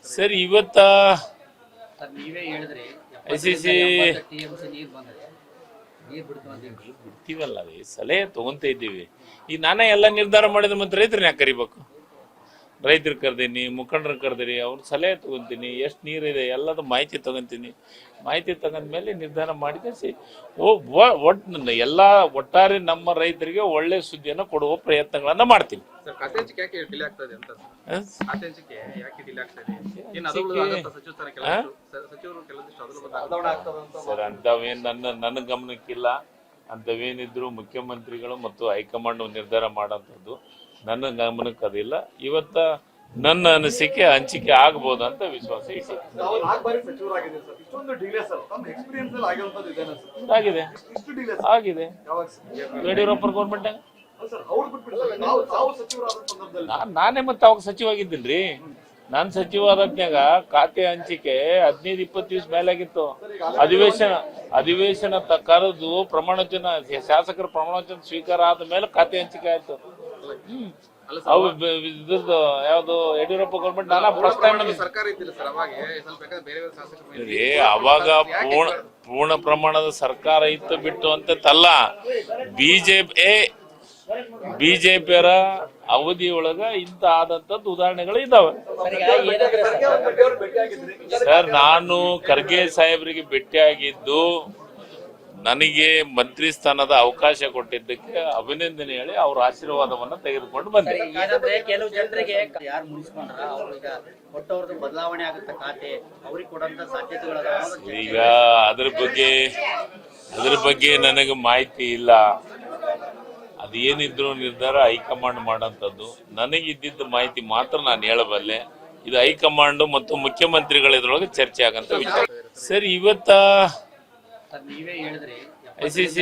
Sir ಇವತ್ತ ನೀವೇ ಹೇಳಿದ್ರಿ ICC TMC ನೀರು ಬಂದ್ರೆ ನೀರು ಬಿಡ್ತೀವಲ್ಲ ರೀ, ಸಲಹೆ ತಗೊಂತ ಇದ್ದೀವಿ. ಈಗ ನಾನೇ ಎಲ್ಲ ನಿರ್ಧಾರ ಮಾಡಿದ್ರೆ ಮತ್ತೆ ರೈತರನ್ನ ಯಾಕೆ ಕರಿಬೇಕು? ರೈತರು ಕರ್ದೀನಿ, ಮುಖಂಡರು ಕರ್ದಿರಿ, ಅವ್ರ ಸಲಹೆ ತಗೊಂತೀನಿ, ಎಷ್ಟು ನೀರಿದೆ ಎಲ್ಲದ ಮಾಹಿತಿ ತಗೊಂತೀನಿ. ಮಾಹಿತಿ ತಗೊಂಡ್ಮೇಲೆ ನಿರ್ಧಾರ ಮಾಡಿಸಿ ಒಟ್ಟಾರೆ ನಮ್ಮ ರೈತರಿಗೆ ಒಳ್ಳೆ ಸುದ್ದಿಯನ್ನು ಕೊಡುವ ಪ್ರಯತ್ನಗಳನ್ನ ಮಾಡ್ತೀನಿ. ಸರ್ ಅಂತವೇನ್ ನನ್ನ ಗಮನಕ್ಕಿಲ್ಲ. ಅಂತವೇನಿದ್ರು ಮುಖ್ಯಮಂತ್ರಿಗಳು ಮತ್ತು ಹೈಕಮಾಂಡ್ ನಿರ್ಧಾರ ಮಾಡೋಂಥದ್ದು ನನ್ನ ಗಮನಕ್ಕೆ ಅದಿಲ್ಲ. ಇವತ್ತ ನನ್ನ ಅನಿಸಿಕೆ ಹಂಚಿಕೆ ಆಗ್ಬೋದು ಅಂತ ವಿಶ್ವಾಸ ಇಟ್ಟು ಆಗಿದೆ ಆಗಿದೆ ಯಡಿಯೂರಪ್ಪ ಗೌರ್ಮೆಂಟ್ ನಾನೇ ಮತ್ತೆ ಅವಾಗ ಸಚಿವಾಗಿದ್ದೀನ್ರಿ. ನಾನು ಸಚಿವಾದ್ಯಾಗ ಖಾತೆ ಹಂಚಿಕೆ 15-20 ದಿವಸ ಮೇಲಾಗಿತ್ತು. ಅಧಿವೇಶನ ಕರೆದು ಪ್ರಮಾಣವಚನ ಶಾಸಕರ ಪ್ರಮಾಣವಚನ ಸ್ವೀಕಾರ ಆದ ಮೇಲೆ ಖಾತೆ ಹಂಚಿಕೆ ಆಯ್ತು. ಅವು ಇದ್ರದ್ದು ಯಾವ್ದು ಯಡಿಯೂರಪ್ಪ ಗೌರ್ಮೆಂಟ್ ನಾನು ಫಸ್ಟ್ ಟೈಮ್ ಅವಾಗ ಪೂರ್ಣ ಪ್ರಮಾಣದ ಸರ್ಕಾರ ಇತ್ತು ಬಿಟ್ಟು ಅಂತಲ್ಲ. ಬಿಜೆಪಿಯರ ಅವಧಿಯೊಳಗ ಇಂತ ಆದಂತದ್ದು ಉದಾಹರಣೆಗಳು ಇದಾವೆ. ಸರ್ ನಾನು ಖರ್ಗೆ ಸಾಹೇಬರಿಗೆ ಭೇಟಿಯಾಗಿದ್ದು ನನಗೆ ಮಂತ್ರಿ ಸ್ಥಾನದ ಅವಕಾಶ ಕೊಟ್ಟಿದ್ದಕ್ಕೆ ಅಭಿನಂದನೆ ಹೇಳಿ ಅವ್ರ ಆಶೀರ್ವಾದವನ್ನ ತೆಗೆದುಕೊಂಡು ಬಂದೆ. ಕೆಲವು ಜನರಿಗೆ ಯಾರು ಮುನಿಸ್ಕೊಂಡ್ರ ಅವ್ರಿಗೆ ಕೊಟ್ಟವ್ರದ್ದು ಬದಲಾವಣೆ ಆಗುತ್ತೆ ಖಾತೆ ಅವ್ರಿಗೆ ಕೊಡುವಂತ ಸಾಧ್ಯತೆಗಳು. ಈಗ ಅದ್ರ ಬಗ್ಗೆ ನನಗೆ ಮಾಹಿತಿ ಇಲ್ಲ. ಅದೇನಿದ್ರು ನಿರ್ಧಾರ ಹೈಕಮಾಂಡ್ ಮಾಡೋಂಥದ್ದು. ನನಗಿದ್ದಿದ್ದ ಮಾಹಿತಿ ಮಾತ್ರ ನಾನು ಹೇಳಬಲ್ಲೆ. ಇದು ಹೈಕಮಾಂಡ್ ಮತ್ತು ಮುಖ್ಯಮಂತ್ರಿಗಳ ಇದ್ರೊಳಗೆ ಚರ್ಚೆ ಆಗಂತ ವಿಚಾರ. ಸರ್ ಇವತ್ತ ನೀವೇ ಹೇಳಿದ್ರಿ ICC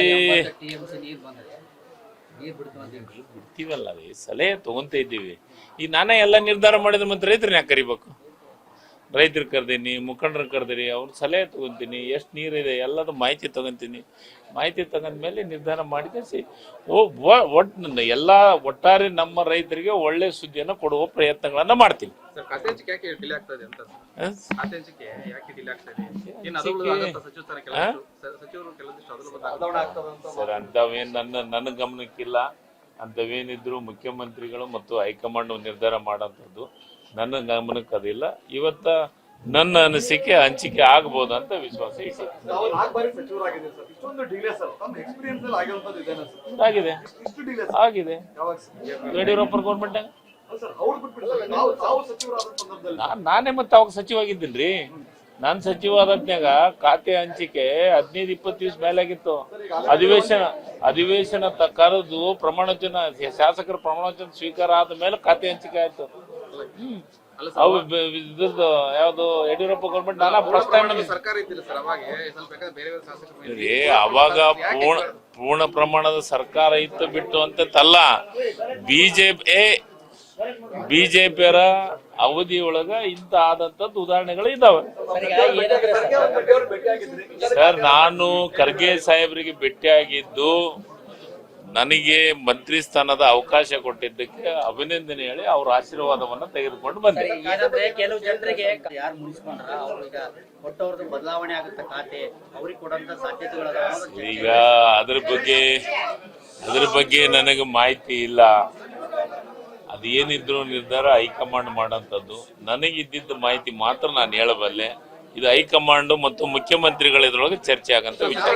TMC ನೀರು ಬಂದ್ರೆ ನೀರು ಬಿಡ್ತೀವಲ್ಲ ರೀ, ಸಲಹೆ ತಗೊಂತ ಇದ್ದೀವಿ. ಈಗ ನಾನೇ ಎಲ್ಲ ನಿರ್ಧಾರ ಮಾಡಿದ್ರೆ ಮತ್ತೆ ರೈತರನ್ನ ಯಾಕೆ ಕರಿಬೇಕು? ರೈತರು ಕರ್ದೀನಿ, ಮುಖಂಡರು ಕರ್ದಿರಿ, ಅವ್ರ ಸಲಹೆ ತಗೊಂತೀನಿ, ಎಷ್ಟು ನೀರಿದೆ ಎಲ್ಲದ ಮಾಹಿತಿ ತಗೊಂತೀನಿ. ಮಾಹಿತಿ ತಗೊಂಡ್ಮೇಲೆ ನಿರ್ಧಾರ ಮಾಡಿಸಿ ಒಟ್ಟಾರೆ ನಮ್ಮ ರೈತರಿಗೆ ಒಳ್ಳೆ ಸುದ್ದಿಯನ್ನು ಕೊಡುವ ಪ್ರಯತ್ನಗಳನ್ನ ಮಾಡ್ತೀನಿ. ಸರ್ ಅಂತವೇನ್ ನನ್ನ ಗಮನಕ್ಕಿಲ್ಲ. ಅಂತವೇನಿದ್ರು ಮುಖ್ಯಮಂತ್ರಿಗಳು ಮತ್ತು ಹೈಕಮಾಂಡ್ ನಿರ್ಧಾರ ಮಾಡೋಂಥದ್ದು ನನ್ನ ಗಮನಕ್ಕೆ ಅದಿಲ್ಲ. ಇವತ್ತ ನನ್ನ ಅನಿಸಿಕೆ ಹಂಚಿಕೆ ಆಗ್ಬೋದು ಅಂತ ವಿಶ್ವಾಸ ಇಟ್ಟು ಆಗಿದೆ ಆಗಿದೆ ಯಡಿಯೂರಪ್ಪ ಗೌರ್ಮೆಂಟ್ ನಾನೇ ಮತ್ತೆ ಅವಾಗ ಸಚಿವಾಗಿದ್ದೀನ್ರಿ. ನಾನು ಸಚಿವಾದ್ಯಾಗ ಖಾತೆ ಹಂಚಿಕೆ 15-20 ದಿವಸ ಮೇಲಾಗಿತ್ತು. ಅಧಿವೇಶನ ಕರೆದು ಪ್ರಮಾಣವಚನ ಶಾಸಕರ ಪ್ರಮಾಣವಚನ ಸ್ವೀಕಾರ ಆದ ಮೇಲೆ ಖಾತೆ ಹಂಚಿಕೆ ಆಯ್ತು. ಅವು ಇದ್ರದ್ದು ಯಾವ್ದು ಯಡಿಯೂರಪ್ಪ ಗೌರ್ಮೆಂಟ್ ನಾನು ಫಸ್ಟ್ ಟೈಮ್ ಅವಾಗ ಪೂರ್ಣ ಪ್ರಮಾಣದ ಸರ್ಕಾರ ಇತ್ತು ಬಿಟ್ಟು ಅಂತಲ್ಲ. ಬಿಜೆಪಿಯರ ಅವಧಿಯೊಳಗ ಇಂತ ಆದಂತದ್ದು ಉದಾಹರಣೆಗಳು ಇದಾವೆ. ಸರ್ ನಾನು ಖರ್ಗೆ ಸಾಹೇಬರಿಗೆ ಭೇಟಿಯಾಗಿದ್ದು ನನಗೆ ಮಂತ್ರಿ ಸ್ಥಾನದ ಅವಕಾಶ ಕೊಟ್ಟಿದ್ದಕ್ಕೆ ಅಭಿನಂದನೆ ಹೇಳಿ ಅವ್ರ ಆಶೀರ್ವಾದವನ್ನ ತೆಗೆದುಕೊಂಡು ಬಂದೆ. ಕೆಲವು ಜನರಿಗೆ ಯಾರು ಮುನಿಸ್ಕೊಂಡ್ರ ಅವ್ರಿಗೆ ಕೊಟ್ಟವ್ರದ್ದು ಬದಲಾವಣೆ ಆಗುತ್ತೆ ಖಾತೆ ಅವ್ರಿಗೆ ಕೊಡುವಂತ ಸಾಧ್ಯತೆಗಳು. ಈಗ ಅದ್ರ ಬಗ್ಗೆ ನನಗೆ ಮಾಹಿತಿ ಇಲ್ಲ. ಅದೇನಿದ್ರು ನಿರ್ಧಾರ ಹೈಕಮಾಂಡ್ ಮಾಡೋಂಥದ್ದು ನನಗಿದ್ದಿದ್ದ ಮಾಹಿತಿ ಮಾತ್ರ ನಾನು ಹೇಳಬಲ್ಲೆ. ಇದು ಹೈಕಮಾಂಡ್ ಮತ್ತು ಮುಖ್ಯಮಂತ್ರಿಗಳ ಇದ್ರೊಳಗೆ ಚರ್ಚೆ ಆಗಂತ ವಿಚಾರ.